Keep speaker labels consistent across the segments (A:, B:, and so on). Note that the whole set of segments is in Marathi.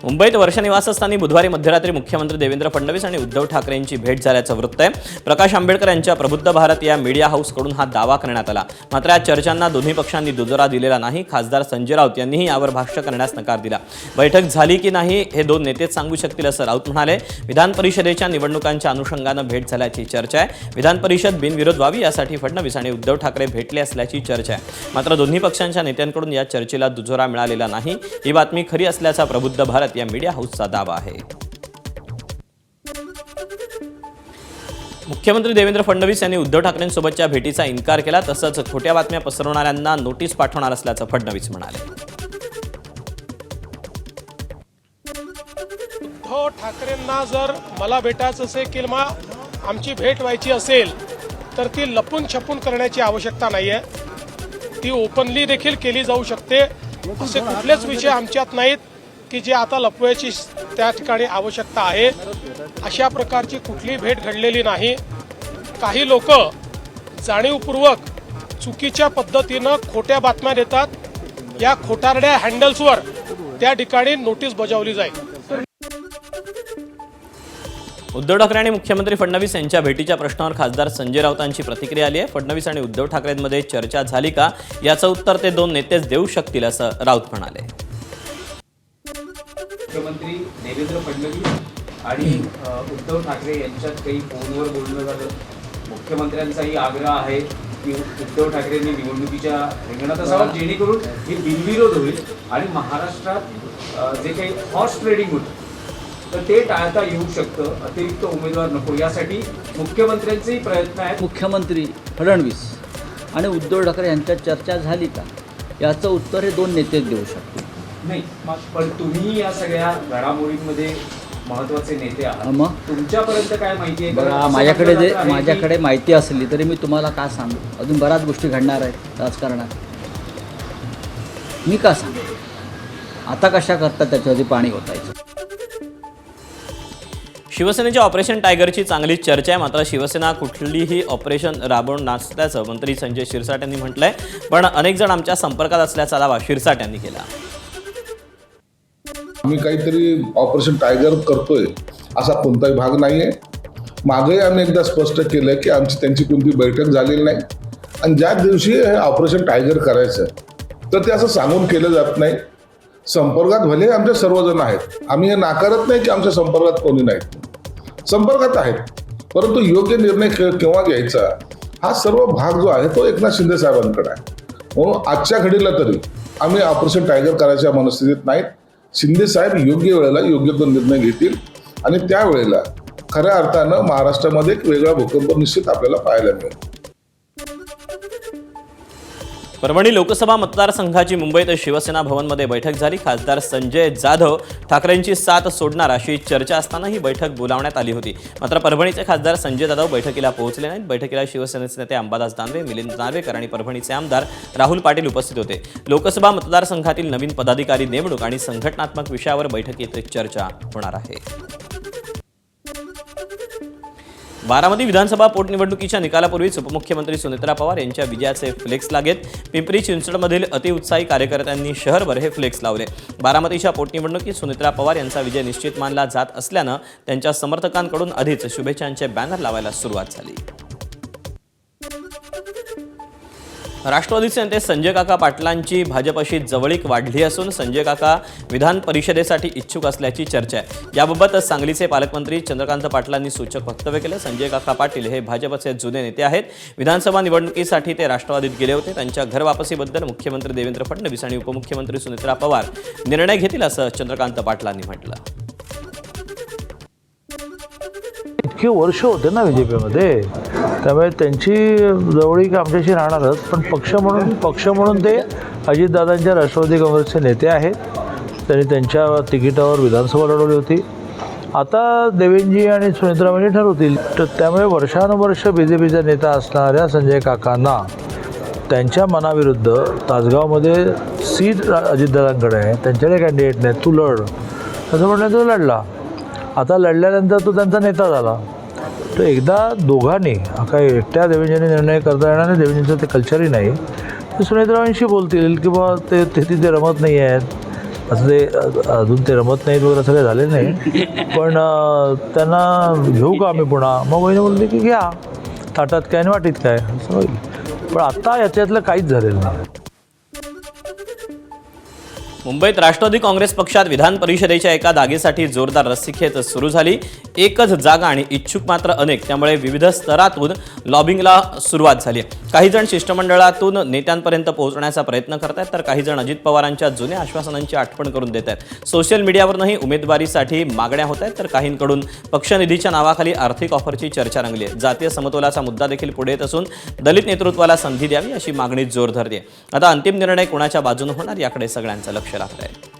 A: मुंबईत वर्षा निवासस्थानी बुधवारी मध्यरात्री मुख्यमंत्री देवेंद्र फडणवीस आणि उद्धव ठाकरेंची भेट झाल्याचं वृत्त आहे। प्रकाश आंबेडकर यांच्या प्रबुद्ध भारत या मीडिया हाऊसकडून हा दावा करण्यात आला। मात्र या चर्चांना दोन्ही पक्षांनी दुजोरा दिलेला नाही। खासदार संजय राऊत यांनीही यावर भाष्य करण्यास नकार दिला। बैठक झाली की नाही हे दोन नेतेच सांगू शकतील असं राऊत म्हणाले। विधान परिषदेच्या निवडणुकांच्या अनुषंगानं भेट झाल्याची चर्चा आहे। विधान परिषद बिनविरोध व्हावी यासाठी फडणवीस आणि उद्धव ठाकरे भेटले असल्याची चर्चा आहे। मात्र दोन्ही पक्षांच्या नेत्यांकडून या चर्चेला दुजोरा मिळालेला नाही। ही बातमी खरी असल्याचा प्रबुद्ध भारत या मीडिया हाऊसचा दावा आहे। मुख्यमंत्री देवेंद्र फडणवीस यांनी उद्धव ठाकरेंसोबतच्या भेटीचा इन्कार केला। तसंच खोट्या बातम्या पसरवणाऱ्यांना नोटीस पाठवणार असल्याचं फडणवीस म्हणाले।
B: उद्धव ठाकरेंना जर मला भेटायचं असेल किंवा आमची भेट व्हायची असेल तर ती लपून छपून करण्याची आवश्यकता नाही आहे। ती ओपनली देखील केली जाऊ शकते। असे कुठलेच विषय आमच्यात नाहीत की जे आता लपवायची त्या ठिकाणी आवश्यकता आहे। अशा प्रकारची कुठली भेट घडलेली नाही। काही लोक जाणीवपूर्वक चुकीच्या पद्धतीनं खोट्या बातम्या देतात। या खोटारड्या हँडल्सवर त्या ठिकाणी नोटीस बजावली जाईल।
A: उद्धव ठाकरे आणि मुख्यमंत्री फडणवीस यांच्या भेटीच्या प्रश्नावर खासदार संजय राऊतांची प्रतिक्रिया आली आहे। फडणवीस आणि उद्धव ठाकरेंमध्ये चर्चा झाली का याचं उत्तर ते दोन नेतेच देऊ शकतील असं राऊत म्हणाले।
C: मुख्यमंत्री देवेंद्र फडणवीस आणि उद्धव ठाकरे यांच्यात काही फोनवर बोलणं झालं। मुख्यमंत्र्यांचाही आग्रह आहे की उद्धव ठाकरेंनी निवडणुकीच्या रिंगणात असावं जेणेकरून हे बिनविरोध होईल आणि महाराष्ट्रात जे काही हॉर्स ट्रेडिंग होतं तर ते टाळता येऊ शकतं। अतिरिक्त उमेदवार नको यासाठी मुख्यमंत्र्यांचेही प्रयत्न आहेत।
D: मुख्यमंत्री फडणवीस आणि उद्धव ठाकरे यांच्यात चर्चा झाली का याचं उत्तर हे दोन नेतेच देऊ शकतील।
C: नाही पण तुम्ही या सगळ्या घडामोडींमध्ये महत्त्वाचे नेते आहात।
D: मग
C: तुमच्यापर्यंत काय माहिती आहे?
D: बघा, माझ्याकडे माहिती असली तरी मी तुम्हाला का सांगू? अजून बऱ्याच गोष्टी घडणार आहेत राजकारणात, मी का सांगू? आता कशा करतात त्याच्यावरती पाणी ओतायचं।
A: शिवसेनेच्या ऑपरेशन टायगरची चांगलीच चर्चा आहे। मात्र शिवसेना कुठलीही ऑपरेशन राबवून नसल्याचं मंत्री संजय शिरसाट यांनी म्हटलंय। पण अनेक जण आमच्या संपर्कात असल्याचा दावा शिरसाट यांनी केला।
E: आम्ही काहीतरी ऑपरेशन टायगर करतोय असा कोणताही भाग नाहीये। मागेही आम्ही एकदा स्पष्ट केलं की आमची त्यांची कोणती बैठक झालेली नाही आणि ज्या दिवशी हे ऑपरेशन टायगर करायचं तर ते असं सांगून केलं जात नाही। संपर्कात भले आमचे सर्वजण आहेत, आम्ही हे नाकारत नाही की आमच्या संपर्कात कोणी नाहीत, संपर्कात आहेत, परंतु योग्य निर्णय केव्हा घ्यायचा हा सर्व भाग जो आहे तो एकनाथ शिंदे साहेबांकडे आहे। म्हणून आजच्या घडीला तरी आम्ही ऑपरेशन टायगर करायच्या मनस्थितीत नाहीत। शिंदे साहेब योग्य वेळेला योग्य तो निर्णय घेतील आणि त्यावेळेला खऱ्या अर्थानं महाराष्ट्रामध्ये एक वेगळा भूकंप निश्चित आपल्याला पाहायला मिळेल।
A: परभणी लोकसभा मतदारसंघाची मुंबईत शिवसेना भवनमध्ये बैठक झाली। खासदार संजय जाधव ठाकरेंची साथ सोडणार अशी चर्चा असताना ही बैठक बोलावण्यात आली होती। मात्र परभणीचे खासदार संजय जाधव बैठकीला पोहोचले नाहीत। बैठकीला शिवसेनेचे नेते अंबादास दानवे, मिलिंद नार्वेकर आणि परभणीचे आमदार राहुल पाटील उपस्थित होते। लोकसभा मतदारसंघातील नवीन पदाधिकारी नेमणूक आणि संघटनात्मक विषयावर बैठकीत चर्चा होणार आहे। बारामती विधानसभा पोटनिवडणुकीच्या निकालापूर्वीच उपमुख्यमंत्री सुनेत्रा पवार यांच्या विजयाचे फ्लेक्स लागेत। पिंपरी चिंचवडमधील अतिउत्साही कार्यकर्त्यांनी शहरभर हे फ्लेक्स लावले। बारामतीच्या पोटनिवडणुकीत सुनेत्रा पवार यांचा विजय निश्चित मानला जात असल्यानं त्यांच्या समर्थकांकडून आधीच शुभेच्छांचे बॅनर लावायला सुरुवात झाली। राष्ट्रवादीचे नेते संजय काका पाटलांची भाजपशी जवळीक वाढली असून संजय काका विधान परिषदेसाठी इच्छुक असल्याची चर्चा आहे। याबाबत सांगलीचे पालकमंत्री चंद्रकांत पाटलांनी सूचक वक्तव्य केलं। संजय काका पाटील हे भाजपचे जुने नेते आहेत। विधानसभा निवडणुकीसाठी ते राष्ट्रवादीत गेले होते। त्यांच्या घर वापसीबद्दल मुख्यमंत्री देवेंद्र फडणवीस आणि उपमुख्यमंत्री सुनेत्रा पवार निर्णय घेतील असं चंद्रकांत पाटलांनी म्हटलं।
F: इतके वर्ष होते ना बीजेपीमध्ये, त्यामुळे त्यांची जवळीक आमच्याशी राहणारच। पण पक्ष म्हणून ते अजितदादांच्या राष्ट्रवादी काँग्रेसचे नेते आहेत। त्यांनी त्यांच्या तिकिटावर विधानसभा लढवली होती। आता देवेंजी आणि सुनेत्राबाई ठरवतील। तर त्यामुळे वर्षानुवर्ष बीजेपीचा नेता असणाऱ्या संजय काकांना त्यांच्या मनाविरुद्ध तासगावमध्ये सीट अजितदादांकडे आहे, त्यांच्याकडे कॅन्डिडेट नाही, तू लढ असं म्हणलं, तो लढला। आता लढल्यानंतर तो त्यांचा नेता झाला। तर एकदा दोघांनी काही एकट्या देवेंजींनी निर्णय करता येणार नाही, देवेंजींचं ते कल्चरही नाही। ते सुनेत्राबाईंशी बोलतील की बाबा ते तिथे रमत नाही आहेत, असं ते अजून ते रमत नाहीत वगैरे सगळे झाले नाही, पण त्यांना घेऊ का आम्ही पुन्हा? मग वहिनी म्हणले की घ्या, ताटात काय आणि वाटीत काय, असं होईल. पण आत्ता याच्यातलं काहीच झालेलं नाही.
A: मुंबईत राष्ट्रवादी काँग्रेस पक्षात विधान परिषदेच्या एका जागेसाठी जोरदार रस्सीखेच सुरू झाली. एकच जागा आणि इच्छुक मात्र अनेक, त्यामुळे विविध स्तरातून लॉबिंगला सुरुवात झाली. काही जण शिष्टमंडळातून नेत्यांपर्यंत पोहोचण्याचा प्रयत्न करत आहेत, तर काही जण अजित पवारांच्या जुन्या आश्वासनांची आठवण करून देत आहेत. सोशल मीडियावरही उमेदवारीसाठी मागण्या होत आहेत, तर काहींकडून पक्षनिधीच्या नावाखाली आर्थिक ऑफरची चर्चा रंगली आहे. जातीय समतोलाचा मुद्दा देखील पुढे येत असून दलित नेतृत्वाला संधी द्यावी अशी मागणी जोर धरली आहे. आता अंतिम निर्णय कोणाच्या बाजूने होणार याकडे सगळ्यांचं लक्ष लागत आहे.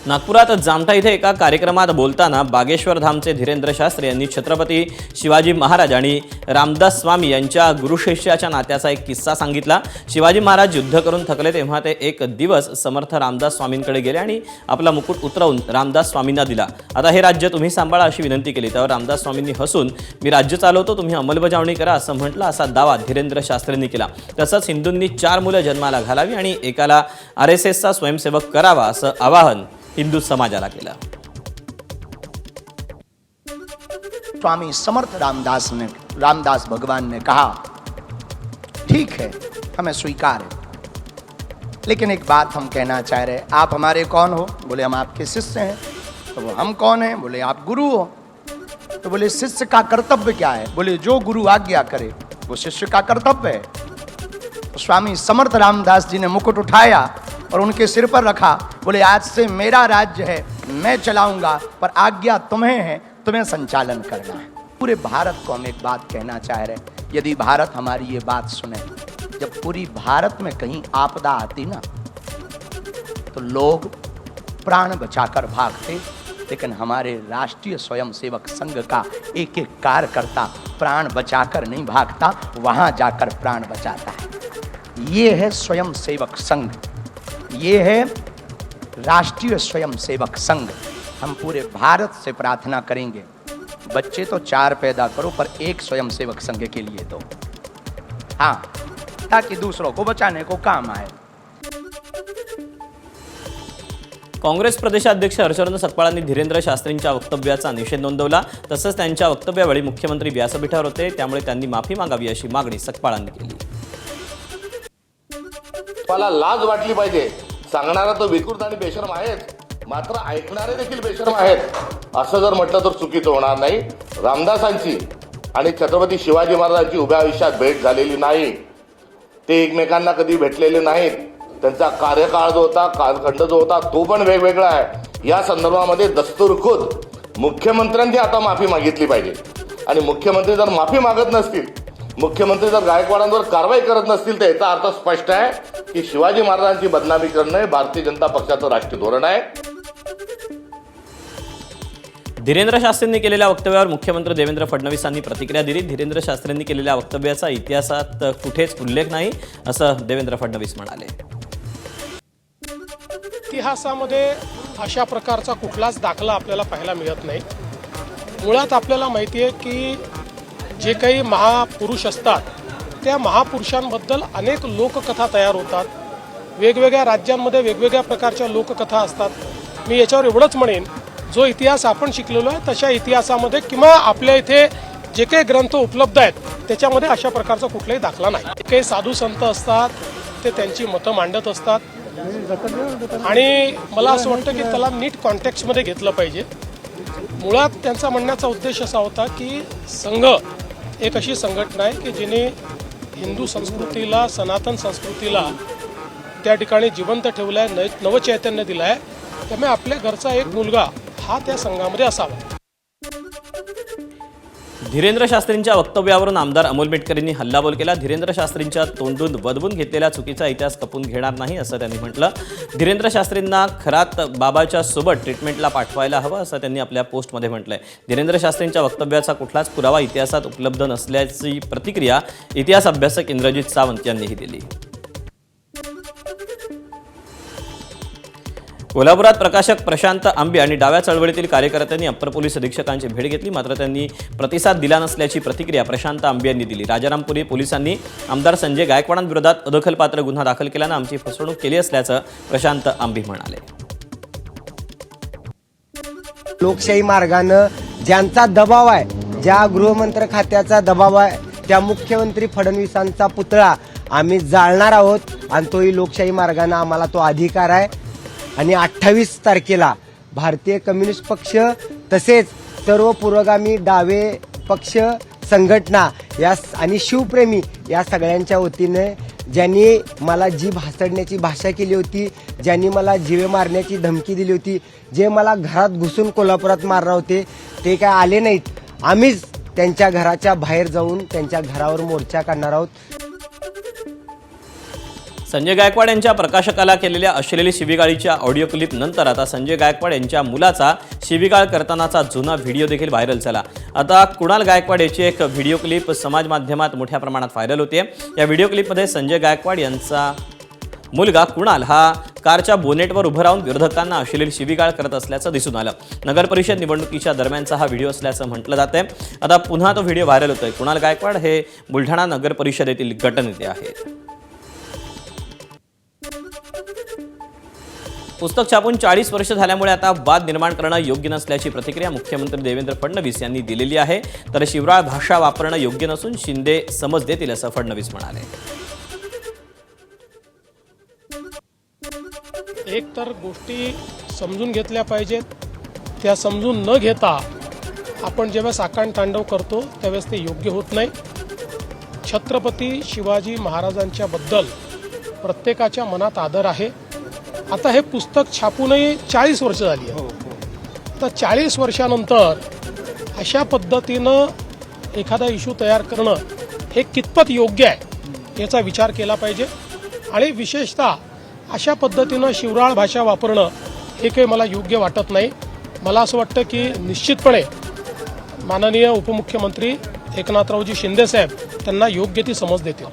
A: नागपुरात जामठा इथे एका कार्यक्रमात बोलताना बागेश्वर धामचे धीरेंद्र शास्त्री यांनी छत्रपती शिवाजी महाराज आणि रामदास स्वामी यांच्या गुरुशिष्याच्या नात्याचा एक किस्सा सांगितला. शिवाजी महाराज युद्ध करून थकले तेव्हा ते एक दिवस समर्थ रामदास स्वामींकडे गेले आणि आपला मुकुट उतरवून रामदास स्वामींना दिला. आता हे राज्य तुम्ही सांभाळा अशी विनंती केली. त्यावर रामदास स्वामींनी हसून मी राज्य चालवतो, तुम्ही अंमलबजावणी करा असं म्हटलं, असा दावा धीरेंद्र शास्त्रींनी केला. तसंच हिंदूंनी 4 मुलं जन्माला घालावी आणि एकाला RSSचा स्वयंसेवक करावा असं आवाहन हिंदू समाजाला केलं.
G: स्वामी समर्थ रामदास भगवान ने कहा, ठीक है हमें स्वीकार है, लेकिन एक बात हम कहना चाह रहे हैं, आप हमारे कौन हो? बोले हम आपके शिष्य हैं। तो वो हम कौन हैं? बोले आप गुरु हो। तो बोले शिष्य का कर्तव्य क्या है? बोले जो गुरु आज्ञा करे वो शिष्य का कर्तव्य है। तो स्वामी समर्थ रामदास जी ने मुकुट उठाया और उनके सिर पर रखा, बोले आज से मेरा राज्य है, मैं चलाऊंगा, पर आज्ञा तुम्हें है, तुम्हें संचालन करना है। पूरे भारत को हम एक बात कहना चाह रहे हैं, यदि भारत हमारी ये बात सुने, जब पूरी भारत में कहीं आपदा आती ना तो लोग प्राण बचाकर भागते, लेकिन हमारे राष्ट्रीय स्वयंसेवक संघ का एक एक कार्यकर्ता प्राण बचाकर नहीं भागता, वहां जाकर प्राण बचाता है। ये है स्वयंसेवक संघ, ये है राष्ट्रीय स्वयंसेवक संघ। हम पूरे भारत से प्रार्थना करेंगे, बच्चे तो 4 पैदा करो पर एक स्वयंसेवक संघ के लिए दो, हाँ, ताकि दूसरों को बचाने को काम आए।
A: काँग्रेस प्रदेशाध्यक्ष हर्षवर्धन सकपाळांनी धीरेंद्र शास्त्रींच्या वक्तव्याचा निषेध नोंदवला. तसंच त्यांच्या वक्तव्यावेळी मुख्यमंत्री व्यासपीठावर होते, त्यामुळे त्यांनी माफी मागावी अशी मागणी सकपाळांनी केली.
H: मला लाज वाटली पाहिजे. सांगणारा तो विकृत आणि बेशरम आहेच, मात्र ऐकणारे देखील बेशरम आहेत असं जर म्हटलं तर चुकीचं होणार नाही. रामदासांची आणि छत्रपती शिवाजी महाराजांची उभ्या आयुष्यात भेट झालेली नाही, ते एकमेकांना कधी भेटलेले नाहीत. त्यांचा कार्यकाळ जो होता, कालखंड जो होता तो पण वेगवेगळा आहे. या संदर्भामध्ये दस्तूरखुद मुख्यमंत्र्यांनी आता माफी मागितली पाहिजे. आणि मुख्यमंत्री जर माफी मागत नसतील, मुख्यमंत्री जर गायकवाडांवर कारवाई करत नसतील, तर याचा अर्थ स्पष्ट आहे की शिवाजी महाराजांची बदनामी करणं हे भारतीय जनता पक्षाचं राष्ट्रीय धोरण आहे.
A: धीरेंद्र शास्त्रींनी केलेल्या वक्तव्यावर मुख्यमंत्री देवेंद्र फडणवीसांनी प्रतिक्रिया दिली. धीरेंद्र शास्त्रींनी केलेल्या वक्तव्याचा इतिहासात कुठेच उल्लेख नाही असं देवेंद्र फडणवीस म्हणाले.
B: इतिहासामध्ये अशा प्रकारचा कुठलाच दाखला आपल्याला पाहायला मिळत नाही. मुळात आपल्याला माहिती आहे की जे काही महापुरुष असतात त्या महापुरुषांबद्दल अनेक लोककथा तयार होतात. वेगवेगळ्या राज्यांमध्ये वेगवेगळ्या प्रकारच्या लोककथा असतात. मी याच्यावर एवढंच म्हणेन, जो इतिहास आपण शिकलेलो आहे तशा इतिहासामध्ये किंवा आपल्या इथे जे काही ग्रंथ उपलब्ध आहेत त्याच्यामध्ये अशा प्रकारचा कुठलाही दाखला नाही. काही साधू संत असतात, ते त्यांची मतं मांडत असतात आणि मला असं वाटतं की त्याला नीट कॉन्टेक्स्टमध्ये घेतलं पाहिजे. मुळात त्यांचा म्हणण्याचा उद्देश असा होता की संघ एक अशी संघटना आहे की जिने हिंदू संस्कृतीला, सनातन संस्कृतीला त्या ठिकाणी जिवंत ठेवलं आहे, नवचैतन्य दिलं आहे. त्यामुळे आपल्या घरचा एक मुलगा हा त्या संघामध्ये असावा.
A: धीरेंद्र शास्त्रींच्या वक्तव्यावरून आमदार अमोल मेटकरींनी हल्लाबोल केला. धीरेंद्र शास्त्रींच्या तोंडून वदवून घेतलेला चुकीचा इतिहास खपून घेणार नाही असं त्यांनी म्हटलं. धीरेंद्र शास्त्रींना खरात बाबाच्या सोबत ट्रीटमेंटला पाठवायला हवं असं त्यांनी आपल्या पोस्टमध्ये म्हटलंय. धीरेंद्र शास्त्रींच्या वक्तव्याचा कुठलाच पुरावा इतिहासात उपलब्ध नसल्याची प्रतिक्रिया इतिहास अभ्यासक इंद्रजित सावंत यांनीही दिली. कोल्हापुरात प्रकाशक प्रशांत आंबे आणि डाव्या चळवळीतील कार्यकर्त्यांनी अप्पर पोलीस अधीक्षकांची भेट घेतली, मात्र त्यांनी प्रतिसाद दिला नसल्याची प्रतिक्रिया प्रशांत आंबे यांनी दिली. राजारामपुरी पोलिसांनी आमदार संजय गायकवाडांविरोधात अदखलपात्र गुन्हा दाखल केल्यानं आमची फसवणूक केली असल्याचं प्रशांत आंबे म्हणाले.
I: लोकशाही मार्गानं ज्यांचा दबाव आहे, ज्या गृहमंत्री खात्याचा दबाव आहे, त्या मुख्यमंत्री फडणवीसांचा पुतळा आम्ही जाळणार आहोत आणि तोही लोकशाही मार्गाने आम्हाला तो अधिकार आहे. आणि 28 तारखेला भारतीय कम्युनिस्ट पक्ष तसेच सर्व पुरोगामी डावे पक्ष संघटना या आणि शिवप्रेमी या सगळ्यांच्या वतीने ज्यांनी मला जीभ हासडण्याची भाषा केली होती, ज्यांनी मला जीवे मारण्याची धमकी दिली होती, जे मला घरात घुसून कोल्हापुरात मारणार होते, ते काय आले नाहीत. आम्हीच त्यांच्या घराच्या बाहेर जाऊन त्यांच्या घरावर मोर्चा काढणार आहोत.
A: संजय गायकवाड यांच्या प्रकाशकाला केलेल्या अश्लील शिवीगाळीच्या ऑडिओ क्लिप नंतर आता संजय गायकवाड यांच्या मुलाचा शिवीगाळ करतानाचा जुना व्हिडिओ देखील व्हायरल झाला. आता कुणाल गायकवाड याची एक व्हिडिओ क्लिप समाज माध्यमात मोठ्या प्रमाणात व्हायरल होते. या व्हिडिओ क्लिपमध्ये संजय गायकवाड यांचा मुलगा कुणाल हा कारच्या बोनेटवर उभं राहून विरोधकांना अश्लील शिवीगाळ करत असल्याचं दिसून आलं. नगर परिषद निवडणुकीच्या दरम्यानचा हा व्हिडिओ असल्याचं म्हटलं जातंय. आता पुन्हा तो व्हिडिओ व्हायरल होतोय. कुणाल गायकवाड हे बुलढाणा नगर परिषदेतील गटनेते आहेत. पुस्तक छापून 40 वर्ष झाल्यामुळे आता वाद निर्माण करणं योग्य नसल्याची प्रतिक्रिया मुख्यमंत्री देवेंद्र फडणवीस यांनी दिलेली आहे. तर शिवराळ भाषा वापरणं योग्य नसून शिंदे समज देतील असं फडणवीस म्हणाले.
B: एक तर गोष्टी समजून घेतल्या पाहिजेत. त्या समजून न घेता आपण जेव्हा आकांड तांडव करतो त्यावेळेस ते योग्य होत नाही. छत्रपती शिवाजी महाराजांच्या बद्दल प्रत्येकाच्या मनात आदर आहे. आता हे पुस्तक छापूनही 40 वर्ष झाली आहे. तर 40 वर्षानंतर अशा पद्धतीनं एखादा इश्यू तयार करणं हे कितपत योग्य आहे याचा विचार केला पाहिजे. आणि विशेषतः अशा पद्धतीनं शिवराळ भाषा वापरणं हे काही मला योग्य वाटत नाही. मला असं वाटतं की निश्चितपणे माननीय उपमुख्यमंत्री एकनाथरावजी शिंदेसाहेब त्यांना योग्य ती समज देतील.